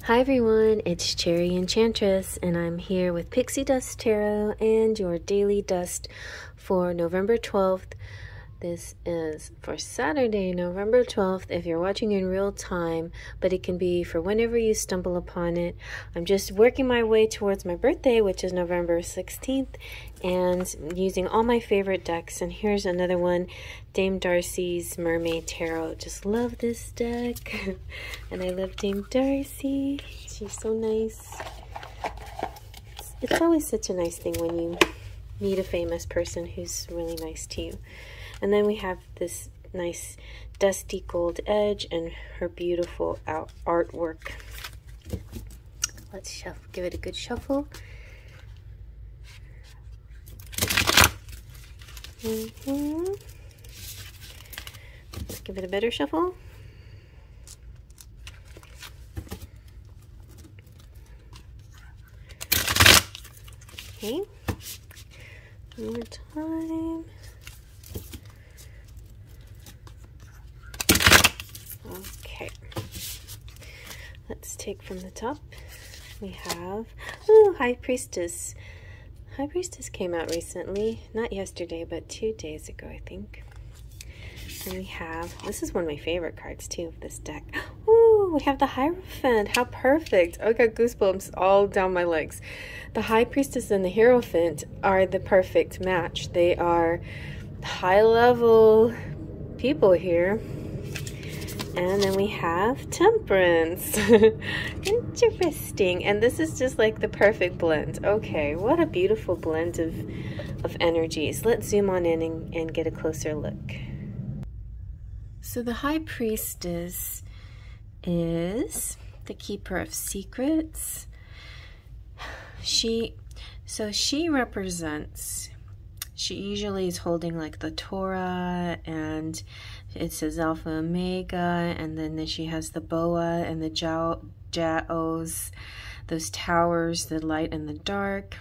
Hi everyone, it's Cherry Enchantress, and I'm here with Pixie Dust Tarot and your daily dust for November 12th. This is for Saturday, November 12th, if you're watching in real time, but it can be for whenever you stumble upon it. I'm just working my way towards my birthday, which is November 16th, and using all my favorite decks. And here's another one, Dame Darcy's Mermaid Tarot. Just love this deck. And I love Dame Darcy. She's so nice. It's always such a nice thing when you meet a famous person who's really nice to you. And then we have this nice dusty gold edge and her beautiful artwork. Let's shuffle, give it a good shuffle. Let's give it a better shuffle. Okay, one more time. Okay, let's take from the top. We have, ooh, High Priestess. High Priestess came out recently, not yesterday, but 2 days ago, I think. And we have, this is one of my favorite cards too of this deck. Ooh, we have the Hierophant. How perfect. I got goosebumps all down my legs. The High Priestess and the Hierophant are the perfect match. They are high level people here. And then we have Temperance. Interesting. And this is just like the perfect blend. Okay, what a beautiful blend of energies. Let's zoom on in and get a closer look. So the High Priestess is the keeper of secrets. She represents, she usually is holding like the Torah, and it says Alpha Omega, and then she has the boa and the Jaos, those towers, the light and the dark,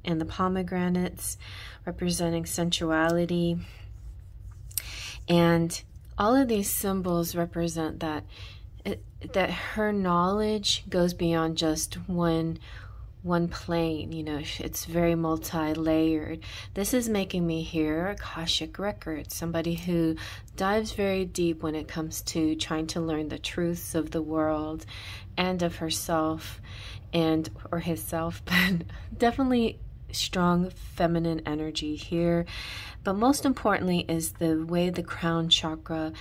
and the pomegranates representing sensuality. And all of these symbols represent that that her knowledge goes beyond just one plane. You know, it's very multi-layered. This is making me hear Akashic records, somebody who dives very deep when it comes to trying to learn the truths of the world and of herself or himself, but definitely strong feminine energy here. But most importantly is the way the crown chakra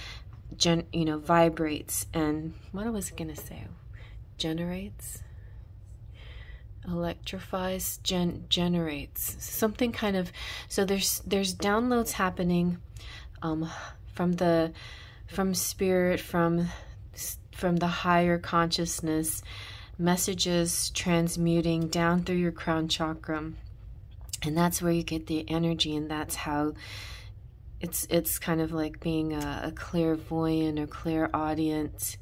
vibrates, and what was I gonna say, generates, electrifies, generates something kind of. So there's downloads happening from spirit, from the higher consciousness, messages transmuting down through your crown chakra, and that's where you get the energy. And that's how it's kind of like being a clairvoyant or clairaudient.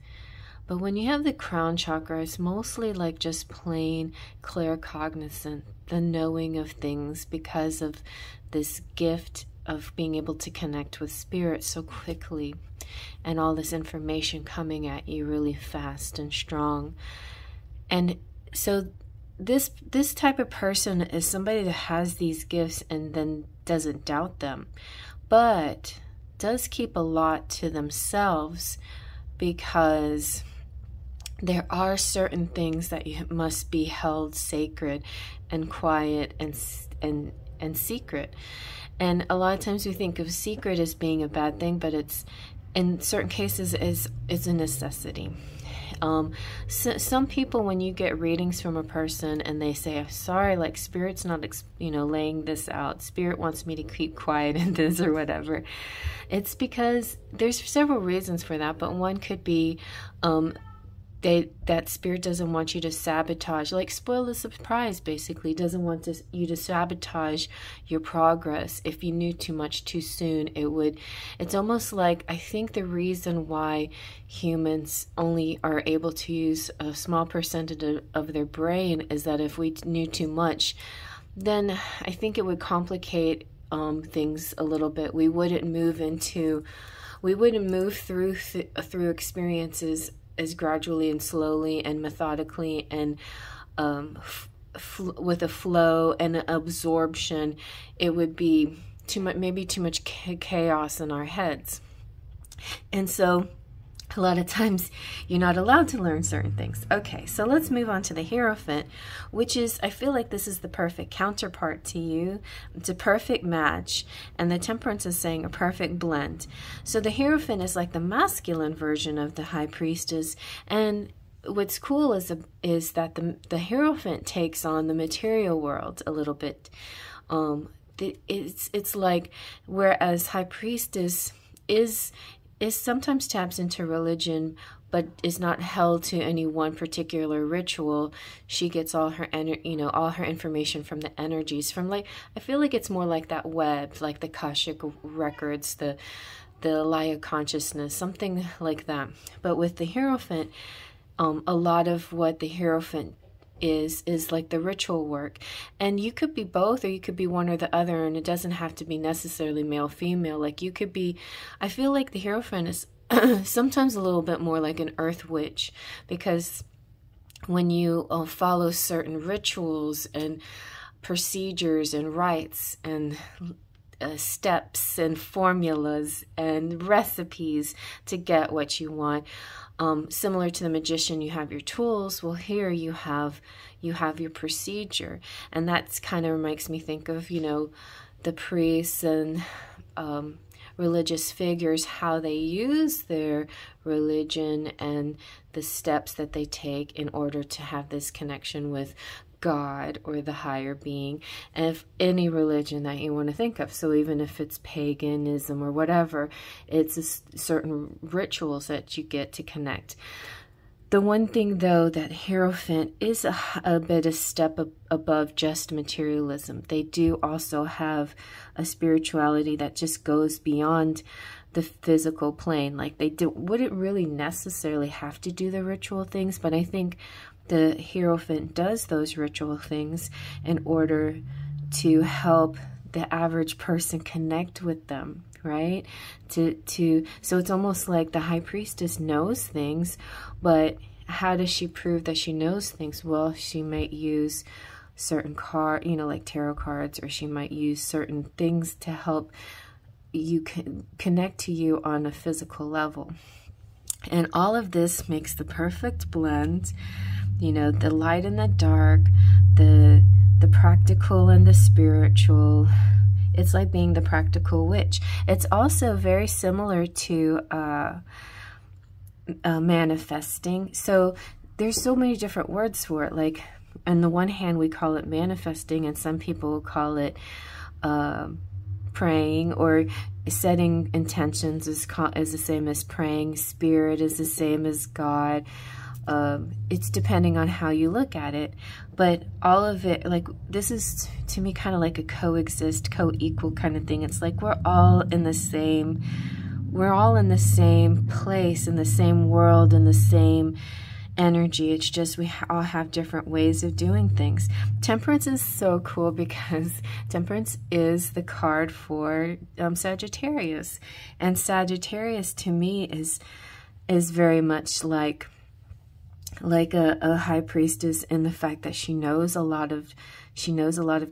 But when you have the crown chakra, it's mostly like just plain claircognizant, the knowing of things, because of this gift of being able to connect with spirit so quickly, and all this information coming at you really fast and strong. And so this type of person is somebody that has these gifts and then doesn't doubt them, but does keep a lot to themselves, because there are certain things that must be held sacred and quiet and secret. And a lot of times we think of secret as being a bad thing, but it's, in certain cases, is a necessity. Some people, when you get readings from a person and they say, I'm sorry, like spirit's not laying this out, spirit wants me to keep quiet in this or whatever, it's because there's several reasons for that. But one could be that spirit doesn't want you to sabotage, like spoil the surprise, basically doesn't want you to sabotage your progress. If you knew too much too soon, it's almost like, I think the reason why humans only are able to use a small percentage of their brain is that if we knew too much, then I think it would complicate things a little bit. We wouldn't move through experiences as gradually and slowly and methodically and with a flow and an absorption, it would be too much, maybe too much chaos in our heads. And so a lot of times you're not allowed to learn certain things. Okay, so let's move on to the Hierophant, which is, I feel like this is the perfect counterpart to you. It's a perfect match, and the Temperance is saying a perfect blend. So the Hierophant is like the masculine version of the High Priestess, and what's cool is that the Hierophant takes on the material world a little bit. It's like, whereas High Priestess is sometimes taps into religion, but is not held to any one particular ritual. She gets all her all her information from the energies, from, like, I feel like it's more like that web, like the Akashic records, the Laya consciousness, something like that. But with the Hierophant, a lot of what the Hierophant is like the ritual work, and you could be both, or you could be one or the other, and it doesn't have to be necessarily male female. Like, you could be, I feel like the Hierophant is sometimes a little bit more like an earth witch, because when you follow certain rituals and procedures and rites and steps and formulas and recipes to get what you want, similar to the magician, you have your tools. Well, here you have your procedure, and that's kind of makes me think of, you know, the priests and religious figures, how they use their religion and the steps that they take in order to have this connection with God or the higher being, and if any religion that you want to think of. So even if it's paganism or whatever, it's certain rituals that you get to connect. The one thing, though, that Hierophant is a bit a step above just materialism. They do also have a spirituality that just goes beyond the physical plane. Like, they wouldn't really necessarily have to do the ritual things, but I think the Hierophant does those ritual things in order to help the average person connect with them, right? So it's almost like the High Priestess knows things, but how does she prove that she knows things? Well, she might use certain like tarot cards, or she might use certain things to help you connect to you on a physical level. And all of this makes the perfect blend. You know, the light and the dark, the practical and the spiritual. It's like being the practical witch. It's also very similar to manifesting. So there's so many different words for it. Like, on the one hand, we call it manifesting, and some people will call it praying, or setting intentions is the same as praying. Spirit is the same as God. It's depending on how you look at it, but all of it, like, this is to me kind of like a coexist, co-equal kind of thing. It's like we're all in the same place, in the same world, in the same energy. It's just we all have different ways of doing things. Temperance is so cool because Temperance is the card for Sagittarius, and Sagittarius to me is very much like a High Priestess, in the fact that she knows a lot of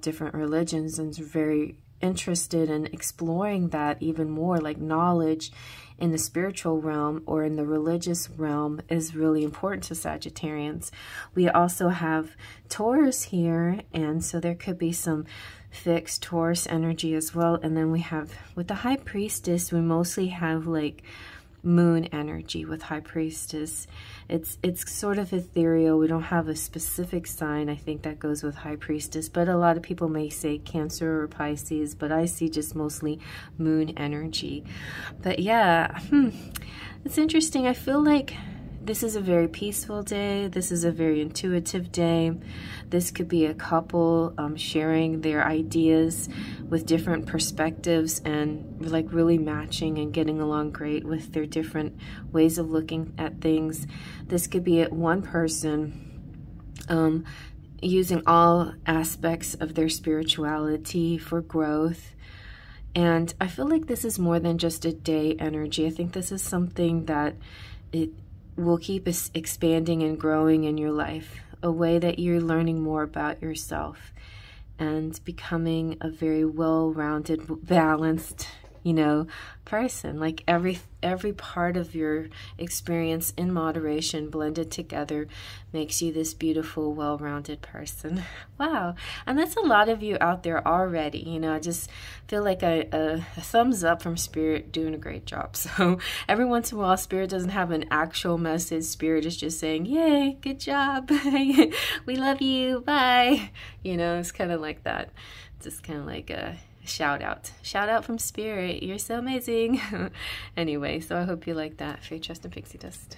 different religions, and is very interested in exploring that even more. Like, knowledge in the spiritual realm or in the religious realm is really important to Sagittarians. We also have Taurus here, and so there could be some fixed Taurus energy as well. And then we have, with the High Priestess, we mostly have like moon energy with High Priestess. It's sort of ethereal. We don't have a specific sign, I think, that goes with High Priestess, but a lot of people may say Cancer or Pisces, but I see just mostly moon energy. But yeah, it's interesting. I feel like this is a very peaceful day. This is a very intuitive day. This could be a couple sharing their ideas with different perspectives and like really matching and getting along great with their different ways of looking at things. This could be one person using all aspects of their spirituality for growth. And I feel like this is more than just a day energy. I think this is something that will keep expanding and growing in your life, a way that you're learning more about yourself and becoming a very well-rounded, balanced, person. Like every part of your experience in moderation blended together makes you this beautiful, well-rounded person. Wow. And that's a lot of you out there already. I just feel like a thumbs up from Spirit, doing a great job. So every once in a while, Spirit doesn't have an actual message. Spirit is just saying, yay, good job. We love you. Bye. It's kind of like that. Just kind of like a shout out from Spirit. You're so amazing. Anyway, so I hope you like that. Faith, Trust, and Pixie Dust.